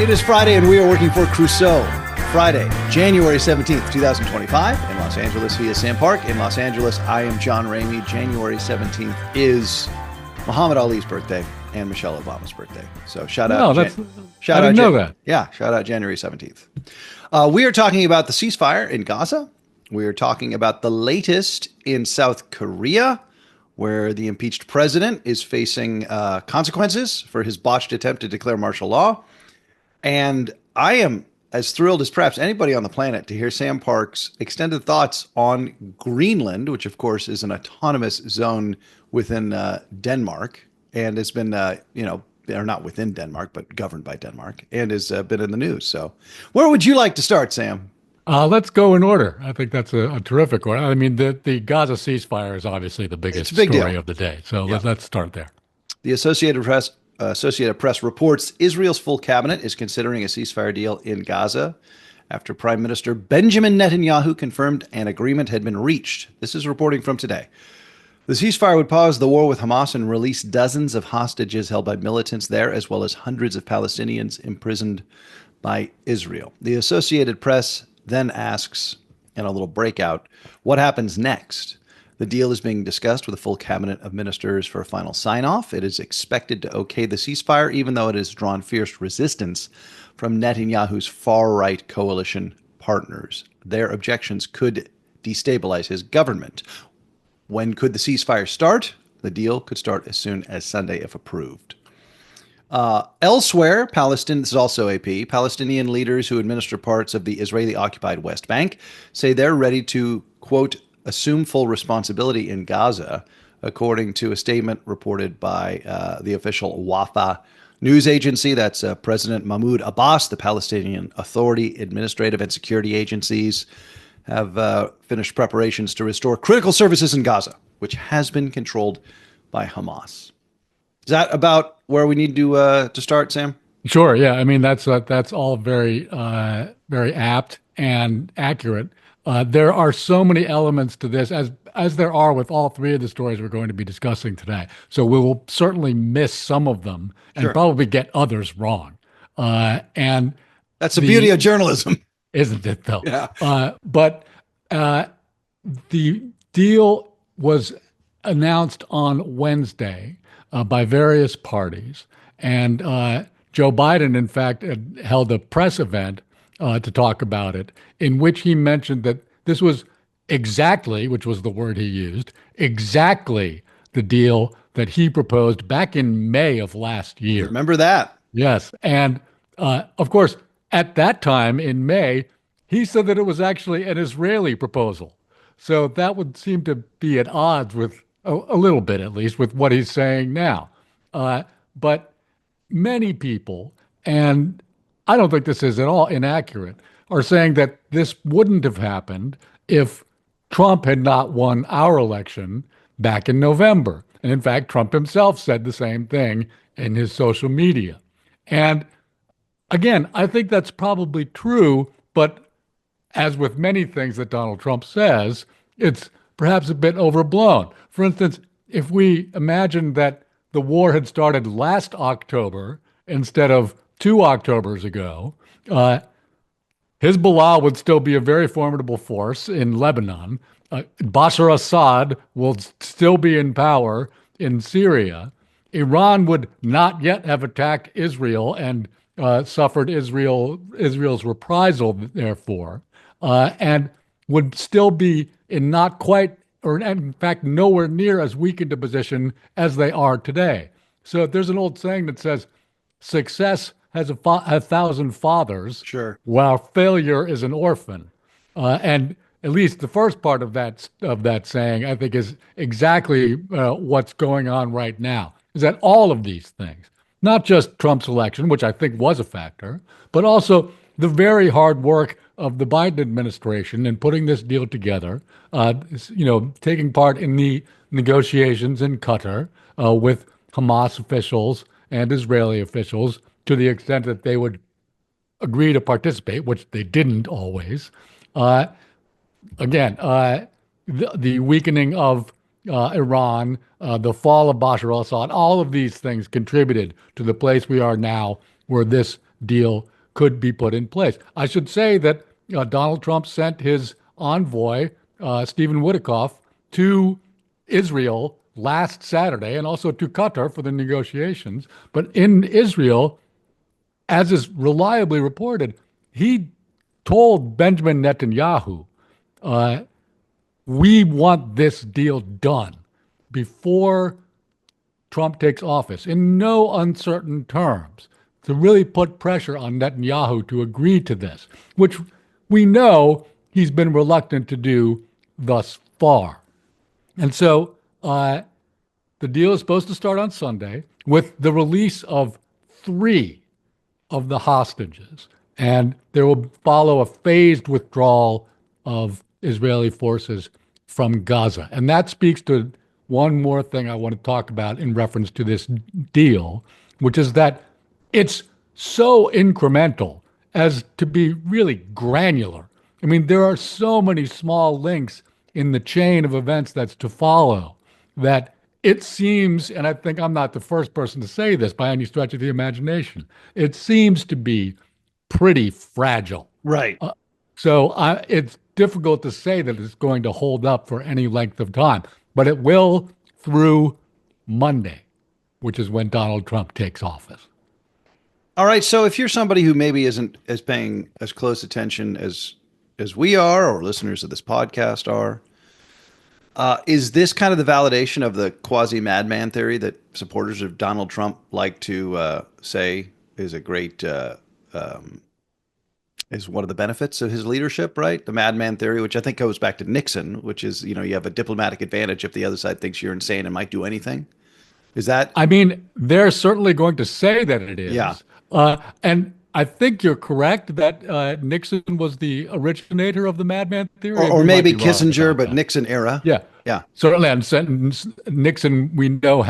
It is Friday, and we are working for Crusoe. Friday, January 17th, 2025, in Los Angeles. He is Sam Park. In Los Angeles, I am John Ramey. January 17th is Muhammad Ali's birthday and Michelle Obama's birthday. So shout out. I didn't know that. Yeah, shout out January 17th. We are talking about the ceasefire in Gaza. We are talking about the latest in South Korea, where the impeached president is facing consequences for his botched attempt to declare martial law. And I am as thrilled as perhaps anybody on the planet to hear Sam Park's extended thoughts on Greenland, which of course is an autonomous zone within Denmark and has been, or not within Denmark, but governed by Denmark, and has been in the news. So where would you like to start, Sam? Let's go in order. I think that's a terrific one. I mean, the Gaza ceasefire is obviously the biggest story of the day. So let's start there. The Associated Press reports Israel's full cabinet is considering a ceasefire deal in Gaza after Prime Minister Benjamin Netanyahu confirmed an agreement had been reached. This is reporting from today. The ceasefire would pause the war with Hamas and release dozens of hostages held by militants there, as well as hundreds of Palestinians imprisoned by Israel. The Associated Press then asks, in a little breakout, what happens next? The deal is being discussed with a full cabinet of ministers for a final sign-off. It is expected to okay the ceasefire, even though it has drawn fierce resistance from Netanyahu's far-right coalition partners. Their objections could destabilize his government. When could the ceasefire start? The deal could start as soon as Sunday if approved. Elsewhere, this is also AP, Palestinian leaders who administer parts of the Israeli-occupied West Bank say they're ready to, quote, assume full responsibility in Gaza, according to a statement reported by the official Wafa news agency. That's President Mahmoud Abbas. The Palestinian Authority, administrative and security agencies have finished preparations to restore critical services in Gaza, which has been controlled by Hamas. Is that about where we need to start, Sam? Sure. Yeah. I mean, that's all very apt and accurate. There are so many elements to this, as there are with all three of the stories we're going to be discussing today. So we will certainly miss some of them and probably get others wrong. And that's the beauty of journalism, isn't it? Though. Yeah. But the deal was announced on Wednesday by various parties, and Joe Biden, in fact, held a press event to talk about it, in which he mentioned that this was exactly, which was the word he used, exactly the deal that he proposed back in May of last year. Remember that? Yes. And of course, at that time in May, he said that it was actually an Israeli proposal. So that would seem to be at odds with, a little bit at least, with what he's saying now. But many people, and I don't think this is at all inaccurate, are saying that this wouldn't have happened if Trump had not won our election back in November. And in fact, Trump himself said the same thing in his social media. And again, I think that's probably true, but as with many things that Donald Trump says, it's perhaps a bit overblown. For instance, if we imagine that the war had started last October instead of 2 Octobers ago, Hezbollah would still be a very formidable force in Lebanon. Bashar Assad will still be in power in Syria. Iran would not yet have attacked Israel and suffered Israel's reprisal, therefore, and would still be in not quite, or in fact, nowhere near as weakened a position as they are today. So there's an old saying that says, success has a 1,000 fathers, while failure is an orphan. And at least the first part of that saying, I think, is exactly what's going on right now, is that all of these things, not just Trump's election, which I think was a factor, but also the very hard work of the Biden administration in putting this deal together, taking part in the negotiations in Qatar with Hamas officials and Israeli officials to the extent that they would agree to participate, which they didn't always. The weakening of Iran, the fall of Bashar al-Assad, all of these things contributed to the place we are now, where this deal could be put in place. I should say that Donald Trump sent his envoy, Stephen Witkoff, to Israel last Saturday and also to Qatar for the negotiations. But in Israel, as is reliably reported, he told Benjamin Netanyahu, we want this deal done before Trump takes office in no uncertain terms, to really put pressure on Netanyahu to agree to this, which we know he's been reluctant to do thus far. And so the deal is supposed to start on Sunday with the release of 3 of the hostages. And there will follow a phased withdrawal of Israeli forces from Gaza. And that speaks to one more thing I want to talk about in reference to this deal, which is that it's so incremental as to be really granular. I mean, there are so many small links in the chain of events that's to follow that it seems, and I think I'm not the first person to say this by any stretch of the imagination, it seems to be pretty fragile. Right. So it's difficult to say that it's going to hold up for any length of time, but it will through Monday, which is when Donald Trump takes office. All right. So if you're somebody who maybe isn't as paying as close attention as we are, or listeners of this podcast are, is this kind of the validation of the quasi madman theory that supporters of Donald Trump like to say is a great is one of the benefits of his leadership, right? The madman theory, which I think goes back to Nixon, which is, you have a diplomatic advantage if the other side thinks you're insane and might do anything. Is that? I mean, they're certainly going to say that it is. Yeah. And I think you're correct that Nixon was the originator of the madman theory. Or maybe Kissinger, but Nixon era. Yeah. Yeah. Certainly. And Nixon, we know,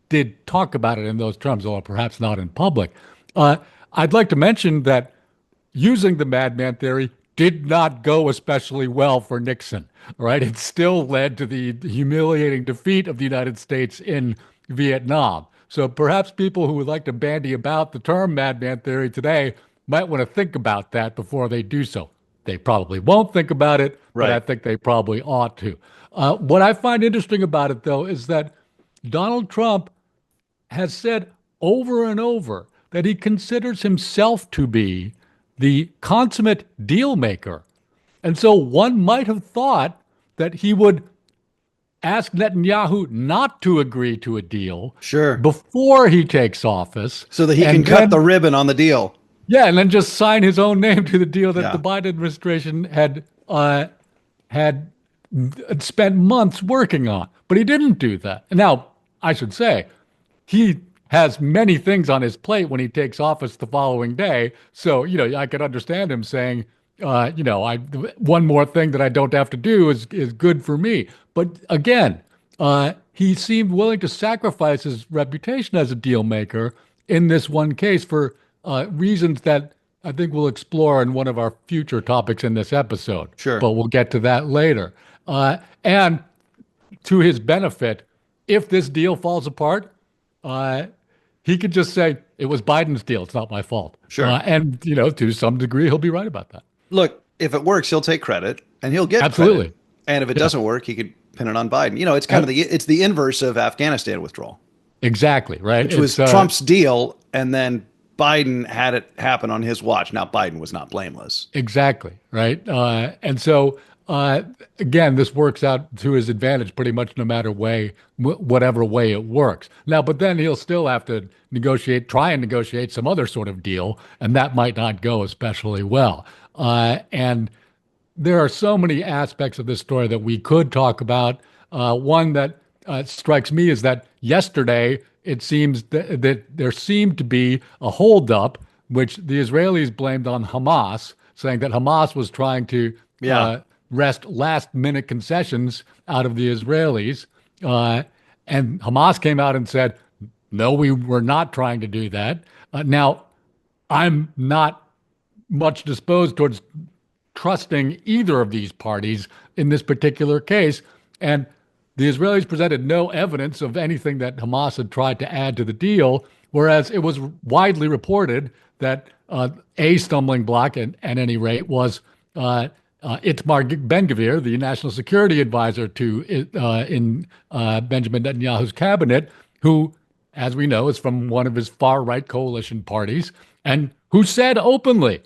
did talk about it in those terms, although perhaps not in public. I'd like to mention that using the madman theory did not go especially well for Nixon, right? It still led to the humiliating defeat of the United States in Vietnam. So perhaps people who would like to bandy about the term madman theory today might want to think about that before they do so. They probably won't think about it, right, but I think they probably ought to. What I find interesting about it, though, is that Donald Trump has said over and over that he considers himself to be the consummate deal maker. And so one might have thought that he would ask Netanyahu not to agree to a deal before he takes office. So that he can cut the ribbon on the deal. Yeah, and then just sign his own name to the deal that the Biden administration had spent months working on. But he didn't do that. Now, I should say, he has many things on his plate when he takes office the following day. So, I could understand him saying, one more thing that I don't have to do is good for me. But again, he seemed willing to sacrifice his reputation as a deal maker in this one case for reasons that I think we'll explore in one of our future topics in this episode. Sure. But we'll get to that later. And to his benefit, if this deal falls apart, he could just say, it was Biden's deal. It's not my fault. Sure. And, to some degree, he'll be right about that. Look, if it works, he'll take credit and he'll get absolutely credit. And if it doesn't work, he could pin it on Biden. It's kind of it's the inverse of Afghanistan withdrawal. Exactly. Right. Which was Trump's deal. And then Biden had it happen on his watch. Now, Biden was not blameless. Exactly. Right. And so, again, this works out to his advantage pretty much no matter whatever way it works. Now, but then he'll still have to try and negotiate some other sort of deal, and that might not go especially well. And there are so many aspects of this story that we could talk about. One that strikes me is that yesterday it seems that there seemed to be a holdup, which the Israelis blamed on Hamas, saying that Hamas was trying to wrest last-minute concessions out of the Israelis. And Hamas came out and said, no, we were not trying to do that. Now, I'm not much disposed towards trusting either of these parties in this particular case. And the Israelis presented no evidence of anything that Hamas had tried to add to the deal, whereas it was widely reported that a stumbling block, at any rate, was Itamar Ben-Gvir, the national security advisor to in Benjamin Netanyahu's cabinet, who, as we know, is from one of his far-right coalition parties, and who said openly,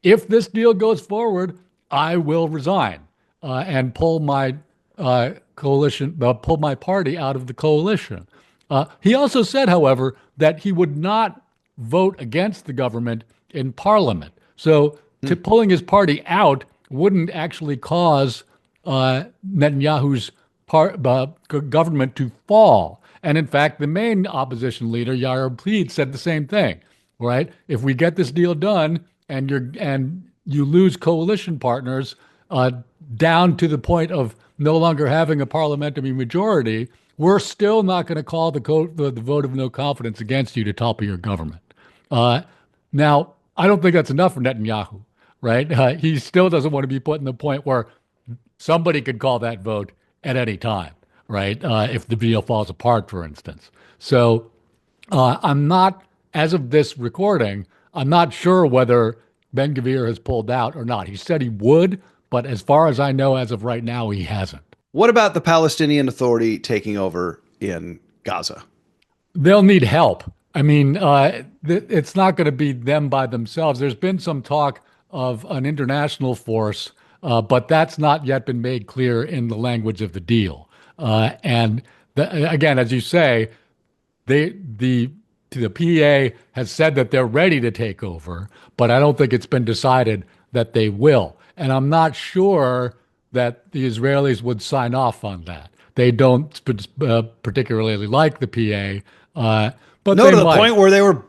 if this deal goes forward, I will resign and pull my pull my party out of the coalition. He also said, however, that he would not vote against the government in parliament. So pulling his party out wouldn't actually cause Netanyahu's government to fall. And in fact, the main opposition leader, Yair Lapid, said the same thing, right? If we get this deal done and you lose coalition partners down to the point of no longer having a parliamentary majority, we're still not going to call the vote of no confidence against you to topple your government. Now, I don't think that's enough for Netanyahu, right? He still doesn't want to be put in the point where somebody could call that vote at any time, right? If the deal falls apart, for instance. So I'm not, as of this recording, I'm not sure whether Ben-Gvir has pulled out or not. He said he would, but as far as I know, as of right now, he hasn't. What about the Palestinian Authority taking over in Gaza? They'll need help. I mean, it's not going to be them by themselves. There's been some talk of an international force, but that's not yet been made clear in the language of the deal. Again, as you say, the PA has said that they're ready to take over, but I don't think it's been decided that they will. And I'm not sure that the Israelis would sign off on that. They don't particularly like the PA, but no, to the point where they were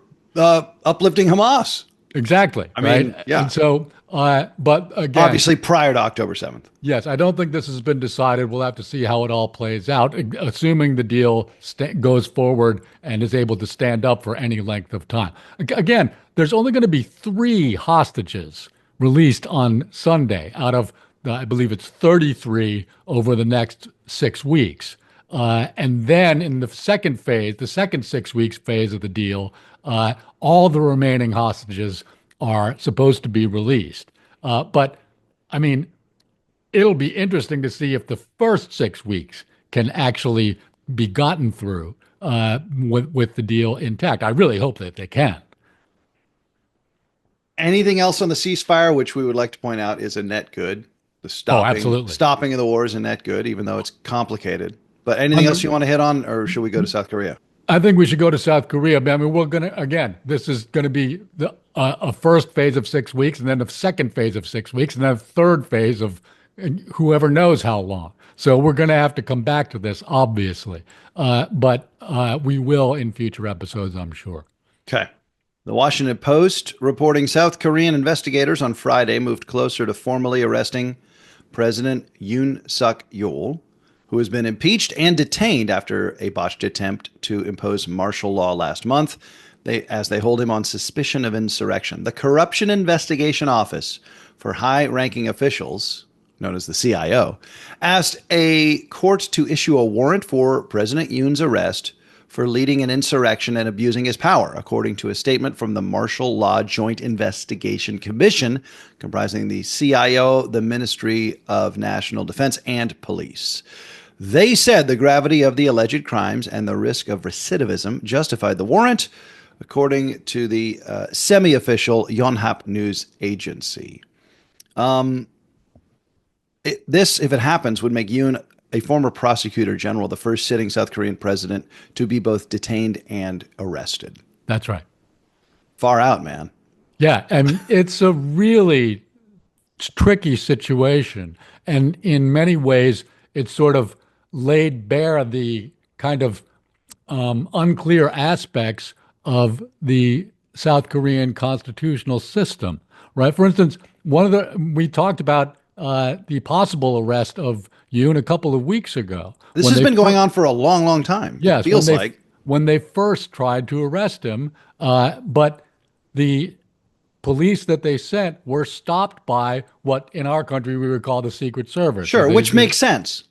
uplifting Hamas. Exactly. I mean, yeah. And so, but again, obviously prior to October 7th. Yes, I don't think this has been decided. We'll have to see how it all plays out, assuming the deal goes forward and is able to stand up for any length of time. Again, there's only going to be 3 hostages released on Sunday out of, I believe it's 33 over the next 6 weeks. And then in the second phase, the second 6 weeks phase of the deal, all the remaining hostages are supposed to be released. But, I mean, it'll be interesting to see if the first 6 weeks can actually be gotten through with the deal intact. I really hope that they can. Anything else on the ceasefire, which we would like to point out is a net good? The stopping of the war is a net good, even though it's complicated. But anything else you want to hit on, or should we go to South Korea? I think we should go to South Korea. I mean, this is going to be a first phase of 6 weeks, and then a second phase of 6 weeks, and then a third phase of whoever knows how long. So we're going to have to come back to this, obviously. But we will in future episodes, I'm sure. Okay. The Washington Post reporting South Korean investigators on Friday moved closer to formally arresting President Yoon Suk-yeol, who has been impeached and detained after a botched attempt to impose martial law last month, as they hold him on suspicion of insurrection. The Corruption Investigation Office for High-Ranking Officials, known as the CIO, asked a court to issue a warrant for President Yoon's arrest for leading an insurrection and abusing his power, according to a statement from the Martial Law Joint Investigation Commission, comprising the CIO, the Ministry of National Defense, and police. They said the gravity of the alleged crimes and the risk of recidivism justified the warrant, according to the semi-official Yonhap news agency. This, if it happens, would make Yoon, a former prosecutor general, the first sitting South Korean president to be both detained and arrested. That's right. Far out, man. Yeah, and it's a really tricky situation. And in many ways, it's sort of laid bare the kind of unclear aspects of the South Korean constitutional system, right? For instance, we talked about the possible arrest of Yoon a couple of weeks ago. This has been going on for a long, long time. Yes, it feels like. When they first tried to arrest him, but the police that they sent were stopped by what in our country we would call the Secret Service. Sure, which makes sense.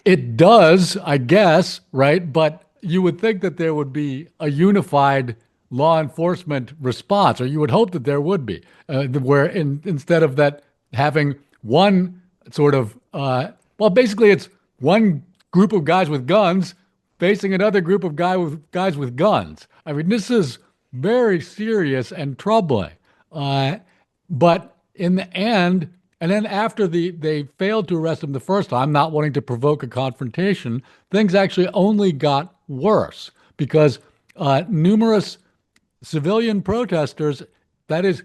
It does, I guess, right? But you would think that there would be a unified law enforcement response, or you would hope that there would be, where instead of that having one sort of, well, basically it's one group of guys with guns facing another group of guys with guns. I mean, this is very serious and troubling. But in the end, and then after they failed to arrest him the first time, not wanting to provoke a confrontation, things actually only got worse because numerous civilian protesters, that is,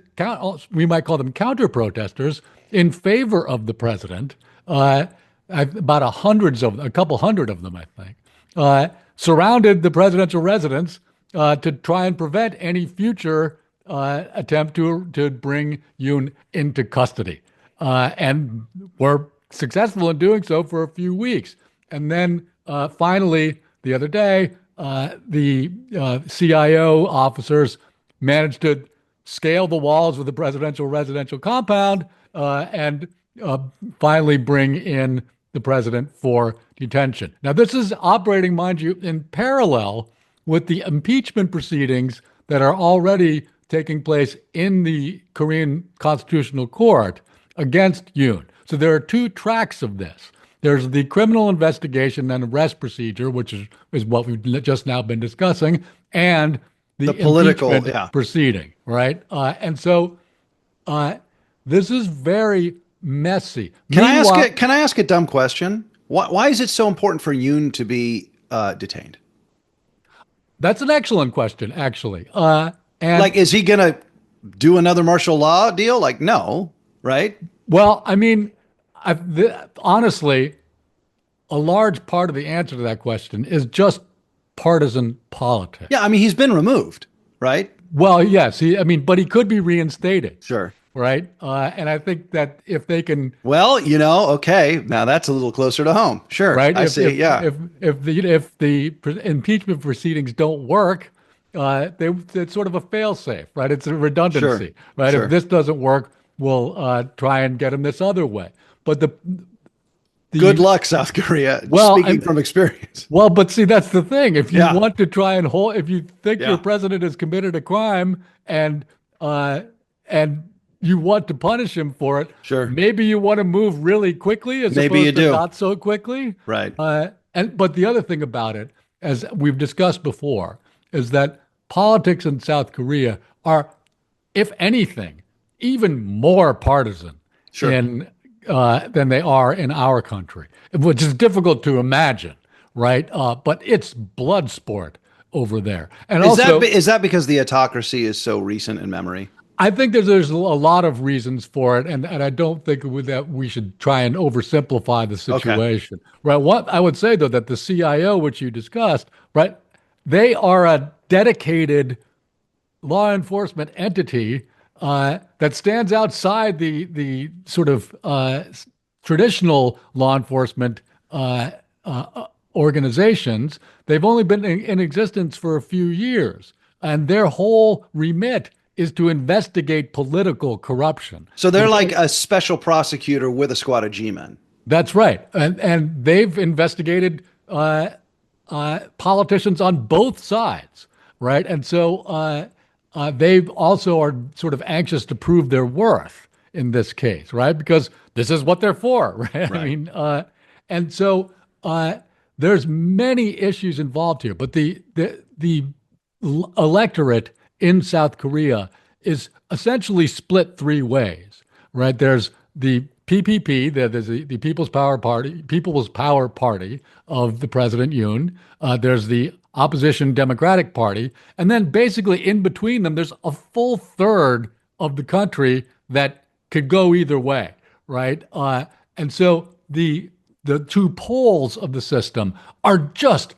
we might call them counter-protesters, in favor of the president, about a couple hundred of them, I think, surrounded the presidential residence to try and prevent any future attempt to bring Yoon into custody. And were successful in doing so for a few weeks. And then finally, the other day, the CIO officers managed to scale the walls of the presidential residential compound and finally bring in the president for detention. Now, this is operating, mind you, in parallel with the impeachment proceedings that are already taking place in the Korean Constitutional Court against Yoon. So there are two tracks of this. There's the criminal investigation and arrest procedure, which is what we've just now been discussing, and the political proceeding, right? And so this is very messy. Can I ask a dumb question? Why is it so important for Yoon to be detained? That's an excellent question, actually. And like, is he going to do another martial law deal? Like, no, right? Well, I mean, honestly, a large part of the answer to that question is just partisan politics. Yeah, I mean, he's been removed, right? Well, yes, but he could be reinstated. Sure. Right. And I think that if they can, well, okay, now that's a little closer to home. Sure. Right. I see. Yeah. If the impeachment proceedings don't work, it's sort of a fail-safe, right? It's a redundancy, sure. Right? Sure. If this doesn't work, we'll try and get him this other way. But the good luck, South Korea. Well, speaking from experience. Well, but see, that's the thing. If you want to try and if you think your president has committed a crime and you want to punish him for it, sure, maybe you want to move really quickly as opposed to not so quickly, right? But the other thing about it, as we've discussed before, is that politics in South Korea are, if anything, even more partisan than they are in our country, which is difficult to imagine, right? But it's blood sport over there. And is that because the autocracy is so recent in memory? I think there's a lot of reasons for it, and I don't think that we should try and oversimplify the situation. Okay. Right? What I would say, though, that the CIO, which you discussed, right, they are a dedicated law enforcement entity that stands outside the sort of traditional law enforcement organizations. They've only been in existence for a few years, and their whole remit is to investigate political corruption. So they're like a special prosecutor with a squad of G-men. That's right. And they've investigated politicians on both sides, right? And so they also are sort of anxious to prove their worth in this case, right? Because this is what they're for, right? I mean, and so there's many issues involved here, but the electorate in South Korea is essentially split three ways, right? There's the PPP, there's the People's Power Party of the President Yoon. There's the opposition Democratic Party, and then basically in between them, there's a full third of the country that could go either way, right? And so the two poles of the system are just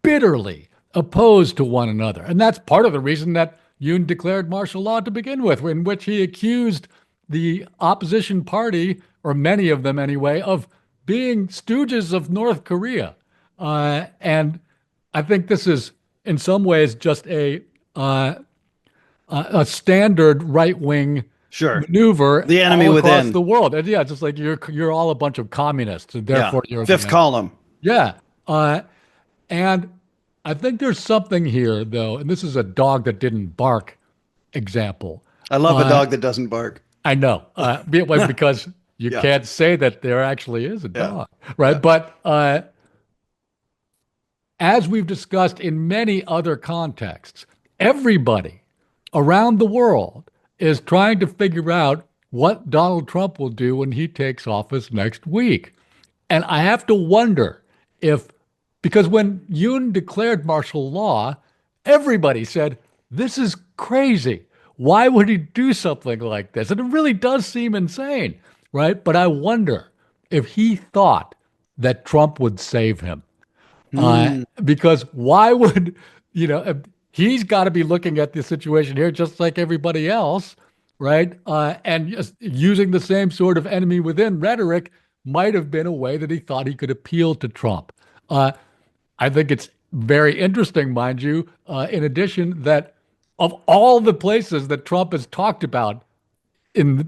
bitterly opposed to one another. And that's part of the reason that Yoon declared martial law to begin with, in which he accused the opposition party, or many of them anyway, of being stooges of North Korea. And I think this is, in some ways, just a standard right-wing maneuver. The enemy all across within the world. And yeah, just like you're all a bunch of communists, and therefore you're fifth column. Yeah. And I think there's something here, though, and this is a dog that didn't bark example. I love a dog that doesn't bark. I know, because you Yeah. can't say that there actually is a Yeah. dog, right? Yeah. But as we've discussed in many other contexts, everybody around the world is trying to figure out what Donald Trump will do when he takes office next week. And I have to wonder if, because when Yoon declared martial law, everybody said, this is crazy. Why would he do something like this? And it really does seem insane, right? But I wonder if he thought that Trump would save him. Because why would, he's got to be looking at the situation here just like everybody else, right? And just using the same sort of enemy within rhetoric might have been a way that he thought he could appeal to Trump. I think it's very interesting, mind you, in addition, that of all the places that Trump has talked about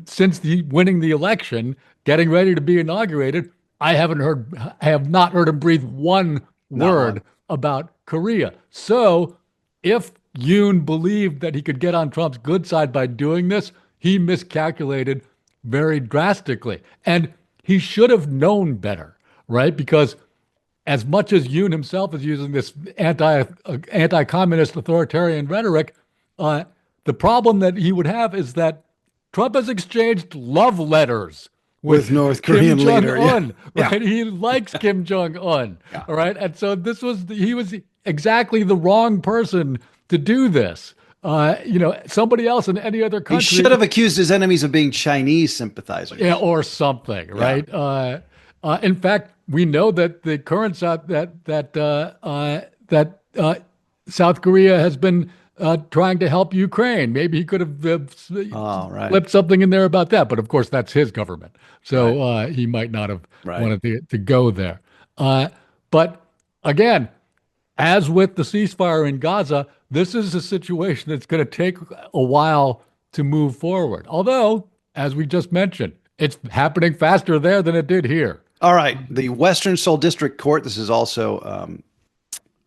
since winning the election, getting ready to be inaugurated, I have not heard him breathe one word about Korea. So if Yoon believed that he could get on Trump's good side by doing this, he miscalculated very drastically. And he should have known better, right? Because as much as Yoon himself is using this anti-communist authoritarian rhetoric, the problem that he would have is that Trump has exchanged love letters with North Korean Kim leader, Jong-un, yeah. right? Yeah. He likes Kim Jong-un, all right? And so he was exactly the wrong person to do this. Somebody else in any other country. He should have accused his enemies of being Chinese sympathizers. Yeah, or something, right? Yeah. In fact, we know that the current South Korea has been trying to help Ukraine. Maybe he could have flipped something in there about that. But of course, that's his government. So he might not have wanted to go there. But again, as with the ceasefire in Gaza, this is a situation that's going to take a while to move forward. Although, as we just mentioned, it's happening faster there than it did here. All right. The Western Seoul District Court, this is also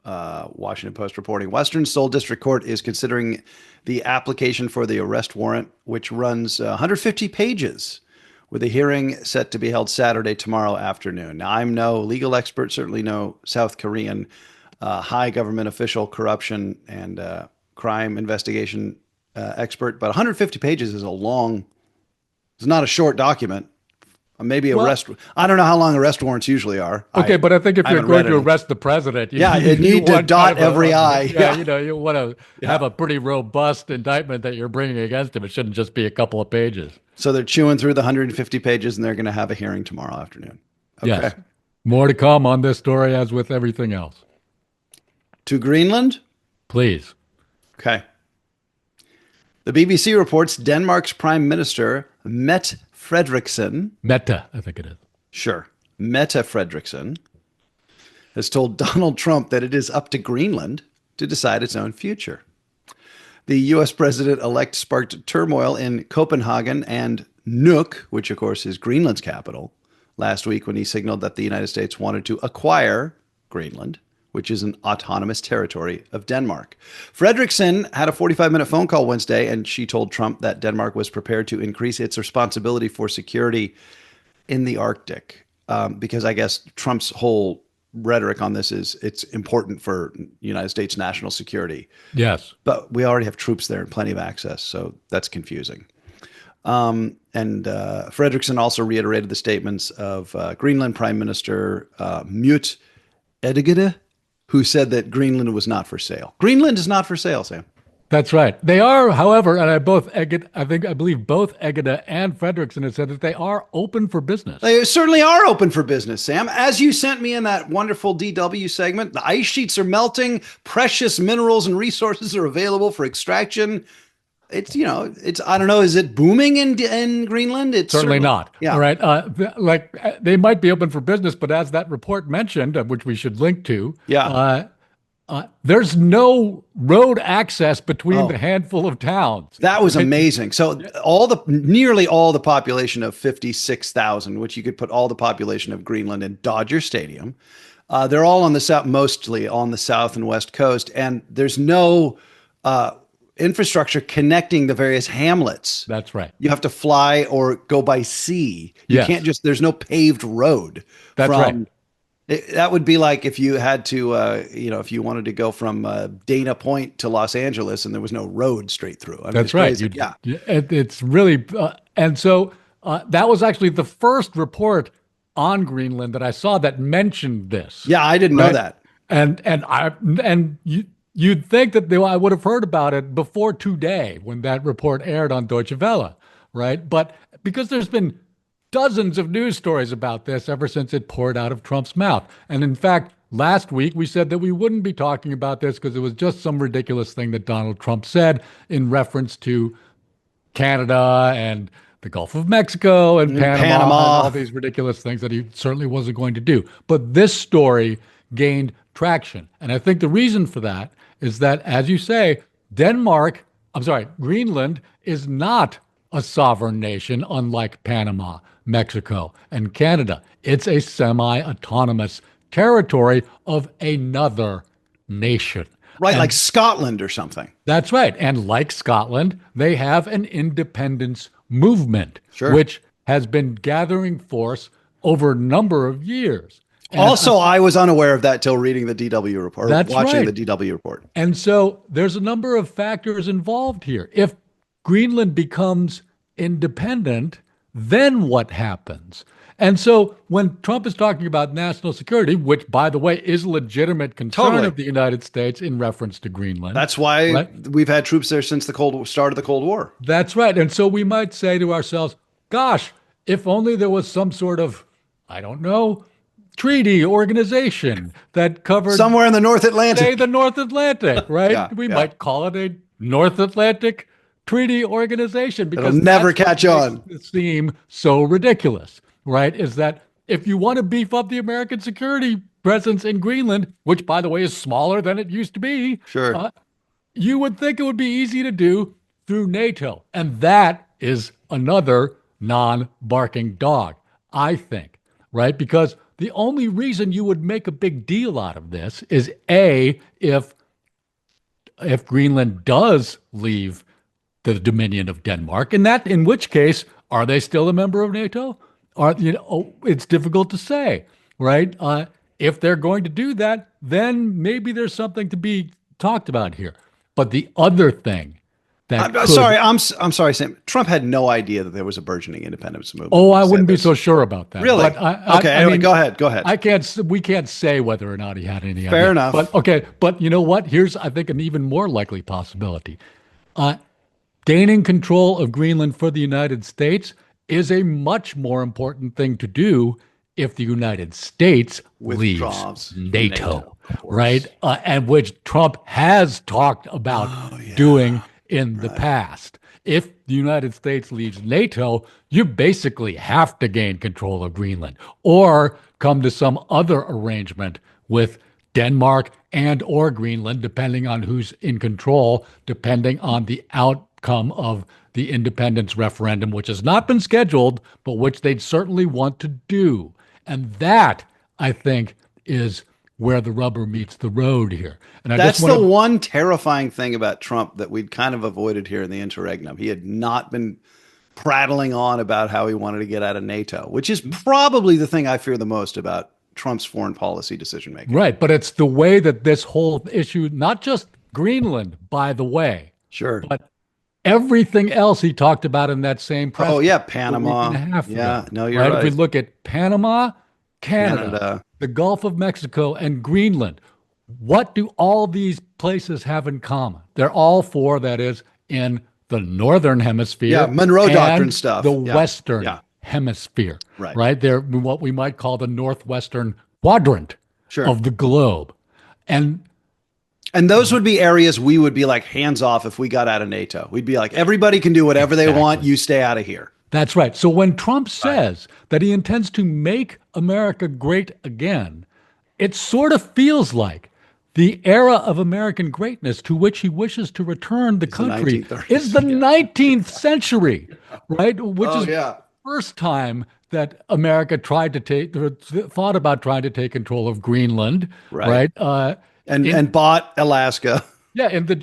Washington Post reporting, Western Seoul District Court is considering the application for the arrest warrant, which runs 150 pages, with a hearing set to be held Saturday, tomorrow afternoon. Now, I'm no legal expert, certainly no South Korean high government official, corruption and crime investigation expert, but 150 pages is it's not a short document. Maybe I don't know how long arrest warrants usually are. Okay, but I think if you're going to arrest the president, you need to dot every I. You want to have a pretty robust indictment that you're bringing against him. It shouldn't just be a couple of pages. So they're chewing through the 150 pages, and they're going to have a hearing tomorrow afternoon. Okay. Yes. More to come on this story, as with everything else. To Greenland? Please. Okay. The BBC reports Denmark's Prime Minister, Mette Frederiksen. Mette, I think it is. Sure. Mette Frederiksen has told Donald Trump that it is up to Greenland to decide its own future. The U.S. president-elect sparked turmoil in Copenhagen and Nuuk, which of course is Greenland's capital, last week when he signaled that the United States wanted to acquire Greenland, which is an autonomous territory of Denmark. Frederiksen had a 45-minute phone call Wednesday, and she told Trump that Denmark was prepared to increase its responsibility for security in the Arctic, because I guess Trump's whole rhetoric on this is it's important for United States national security. Yes. But we already have troops there and plenty of access, so that's confusing. And Frederiksen also reiterated the statements of Greenland Prime Minister Mute Edegede, who said that Greenland was not for sale. Greenland is not for sale, Sam. That's right. They are, however, and I believe both Egede and Frederiksen have said that they are open for business. They certainly are open for business, Sam. As you sent me in that wonderful DW segment, the ice sheets are melting, precious minerals and resources are available for extraction. It's I don't know, is it booming in Greenland? It's certainly not. Yeah. All right. They might be open for business, but as that report mentioned, which we should link to, there's no road access between the handful of towns. That was amazing. So nearly all the population of 56,000, which you could put all the population of Greenland in Dodger Stadium, They're all on the south, mostly on the south and west coast, and there's no infrastructure connecting the various hamlets. That's right. You have to fly or go by sea. You Yes. can't just, there's no paved road. That's right. That would be like if you had to, if you wanted to go from Dana Point to Los Angeles and there was no road straight through. I mean, That's right. It's really, and so that was actually the first report on Greenland that I saw that mentioned this. Yeah, I didn't know that. And you'd think that I would have heard about it before today when that report aired on Deutsche Welle, right? But because there's been dozens of news stories about this ever since it poured out of Trump's mouth. And in fact, last week we said that we wouldn't be talking about this because it was just some ridiculous thing that Donald Trump said in reference to Canada and the Gulf of Mexico and Panama and all these ridiculous things that he certainly wasn't going to do. But this story gained traction. And I think the reason for that is that, as you say, Greenland is not a sovereign nation, unlike Panama, Mexico, and Canada. It's a semi-autonomous territory of another nation. Right, like Scotland or something. That's right. And like Scotland, they have an independence movement, which has been gathering force over a number of years. And also, I was unaware of that till reading the DW report, watching the DW report. And so there's a number of factors involved here. If Greenland becomes independent, then what happens? And so when Trump is talking about national security, which, by the way, is a legitimate concern of the United States in reference to Greenland. That's why we've had troops there since the start of the Cold War. That's right. And so we might say to ourselves, gosh, if only there was some sort of, I don't know, treaty organization that covered somewhere in the North Atlantic. Say the North Atlantic, right? We might call it a North Atlantic Treaty Organization because it'll never catch on. It seem so ridiculous, right? Is that if you want to beef up the American security presence in Greenland, which by the way is smaller than it used to be, you would think it would be easy to do through NATO, and that is another non-barking dog, I think, right? Because the only reason you would make a big deal out of this is if Greenland does leave the dominion of Denmark, in which case, are they still a member of NATO? It's difficult to say, right? If they're going to do that, then maybe there's something to be talked about here. But the other thing I'm sorry, Sam. Trump had no idea that there was a burgeoning independence movement. Oh, I wouldn't be so sure about that. Really? But anyway, go ahead. We can't say whether or not he had any idea. Fair enough. But you know what? Here's, I think, an even more likely possibility. Gaining control of Greenland for the United States is a much more important thing to do if the United States leaves NATO, right? And which Trump has talked about doing in the past. If the United States leaves NATO, you basically have to gain control of Greenland or come to some other arrangement with Denmark and or Greenland, depending on who's in control, depending on the outcome of the independence referendum, which has not been scheduled, but which they'd certainly want to do. And that, I think, is where the rubber meets the road here. And that's the one terrifying thing about Trump that we'd kind of avoided here in the interregnum. He had not been prattling on about how he wanted to get out of NATO, which is probably the thing I fear the most about Trump's foreign policy decision making. Right, but it's the way that this whole issue, not just Greenland, by the way, but everything else he talked about in that same press. Oh yeah, Panama. You're right. If we look at Panama, Canada, the Gulf of Mexico, and Greenland, what do all these places have in common? They're all four, that is, in the northern hemisphere. Yeah, Monroe Doctrine stuff. The western hemisphere. Right? They're what we might call the northwestern quadrant of the globe. And those would be areas we would be like hands off if we got out of NATO. We'd be like, everybody can do whatever they want. You stay out of here. That's right. So when Trump says that he intends to make America great again, it sort of feels like the era of American greatness to which he wishes to return the country is the 19th century, right? Which is the first time that America thought about trying to take control of Greenland, Right. right? In And bought Alaska. Yeah, in the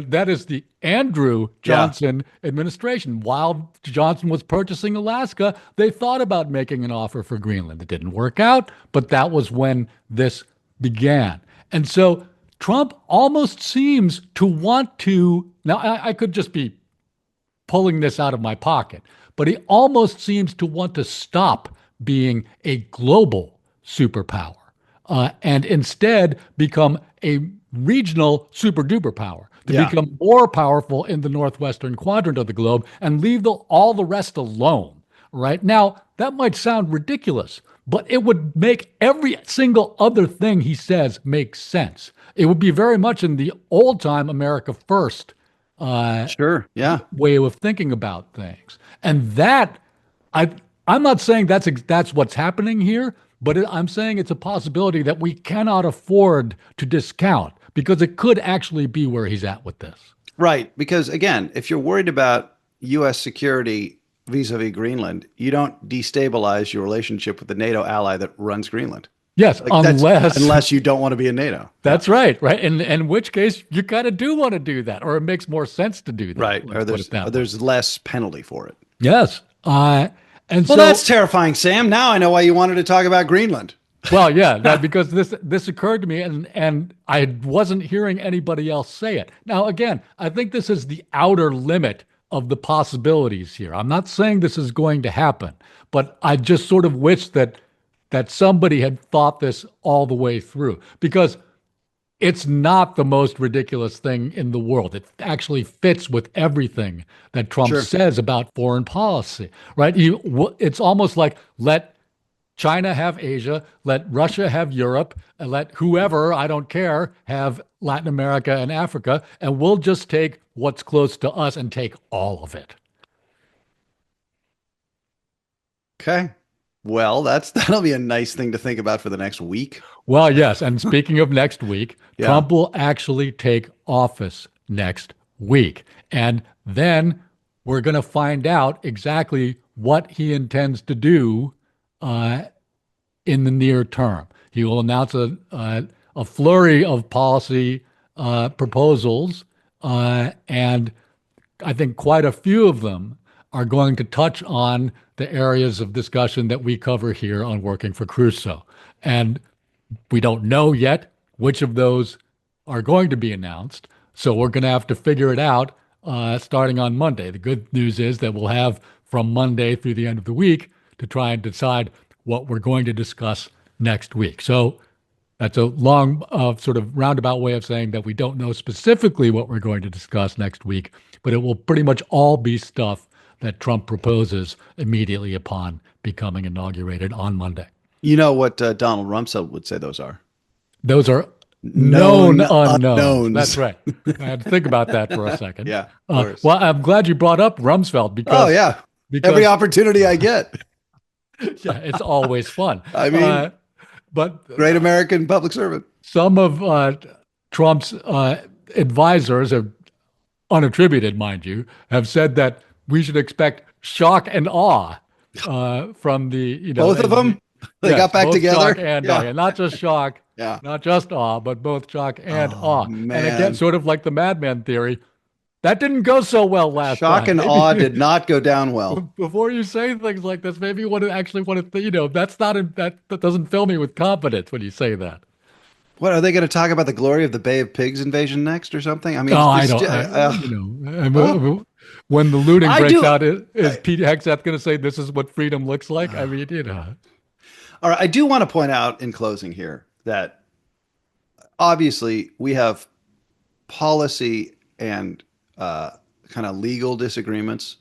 that is the Andrew Yeah. Johnson administration. While Johnson was purchasing Alaska, they thought about making an offer for Greenland. It didn't work out, but that was when this began. And so Trump almost seems to want to. Now, I could just be pulling this out of my pocket, but he almost seems to want to stop being a global superpower and instead become a regional super duper power, to Yeah. become more powerful in the northwestern quadrant of the globe and leave all the rest alone. Right now, that might sound ridiculous, but it would make every single other thing he says make sense. It would be very much in the old time America first Sure. Yeah. way of thinking about things. And that I'm not saying that's what's happening here, but I'm saying it's a possibility that we cannot afford to discount because it could actually be where he's at with this. Right. Because again, if you're worried about U.S. security vis-a-vis Greenland, you don't destabilize your relationship with the NATO ally that runs Greenland. Yes, Unless you don't want to be in NATO. That's right. In which case you kind of do want to do that, or it makes more sense to do that. Right. Or there's less penalty for it. Yes. Well, that's terrifying, Sam. Now I know why you wanted to talk about Greenland. Well, yeah, because this occurred to me, and I wasn't hearing anybody else say it. Now, again, I think this is the outer limit of the possibilities here. I'm not saying this is going to happen, but I just sort of wish that somebody had thought this all the way through, because it's not the most ridiculous thing in the world. It actually fits with everything that Trump says about foreign policy, right? It's almost like let China have Asia, let Russia have Europe, and let whoever, I don't care, have Latin America and Africa, and we'll just take what's close to us and take all of it. Okay. Well, that'll be a nice thing to think about for the next week. Well, yes. And speaking of next week, Trump will actually take office next week. And then we're going to find out exactly what he intends to do in the near term. He will announce a flurry of policy proposals, and I think quite a few of them are going to touch on the areas of discussion that we cover here on Working for Crusoe. And we don't know yet which of those are going to be announced, so we're going to have to figure it out starting on Monday. The good news is that we'll have from Monday through the end of the week to try and decide what we're going to discuss next week. So that's a long sort of roundabout way of saying that we don't know specifically what we're going to discuss next week, but it will pretty much all be stuff that Trump proposes immediately upon becoming inaugurated on Monday. You know what Donald Rumsfeld would say those are? Those are known unknowns. unknowns. That's right. I had to think about that for a second. Yeah. Well, I'm glad you brought up Rumsfeld because every opportunity I get. Yeah, it's always fun. I mean, but great American public servant. Some of Trump's advisors, unattributed, mind you, have said that we should expect shock and awe from the both of them. They got back together. Shock and awe. And not just shock, not just awe, but both shock and awe. Man. And again, sort of like the madman theory, that didn't go so well last time. Shock and awe did not go down well. Before you say things like this, maybe you want to that doesn't fill me with confidence when you say that. What are they going to talk about? The glory of the Bay of Pigs invasion next or something? I mean, when the looting breaks out, is Pete Hegseth going to say this is what freedom looks like? I mean, All right, I do want to point out in closing here that obviously we have policy and kind of legal disagreements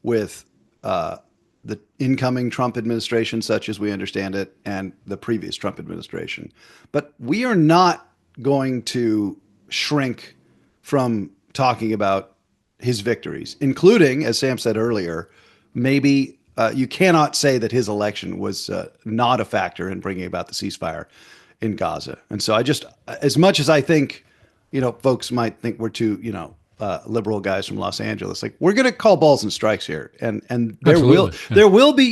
with the incoming Trump administration, such as we understand it, and the previous Trump administration. But we are not going to shrink from talking about his victories, including, as Sam said earlier, maybe you cannot say that his election was not a factor in bringing about the ceasefire in Gaza. And so I just, as much as I think, folks might think we're too, liberal guys from Los Angeles. Like, we're going to call balls and strikes here, and there Absolutely. there will be.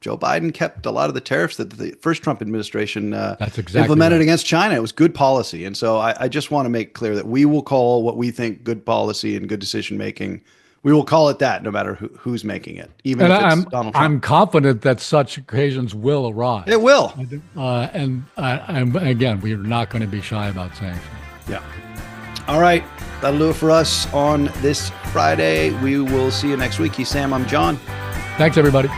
Joe Biden kept a lot of the tariffs that the first Trump administration That's exactly implemented right. against China. It was good policy, and so I just want to make clear that we will call what we think good policy and good decision making. We will call it that, no matter who's making it, even And if it's I'm Donald Trump. I'm confident that such occasions will arise. It will. And again, we are not going to be shy about saying so. Yeah. All right. That'll do it for us on this Friday. We will see you next week. He's Sam. I'm John. Thanks, everybody.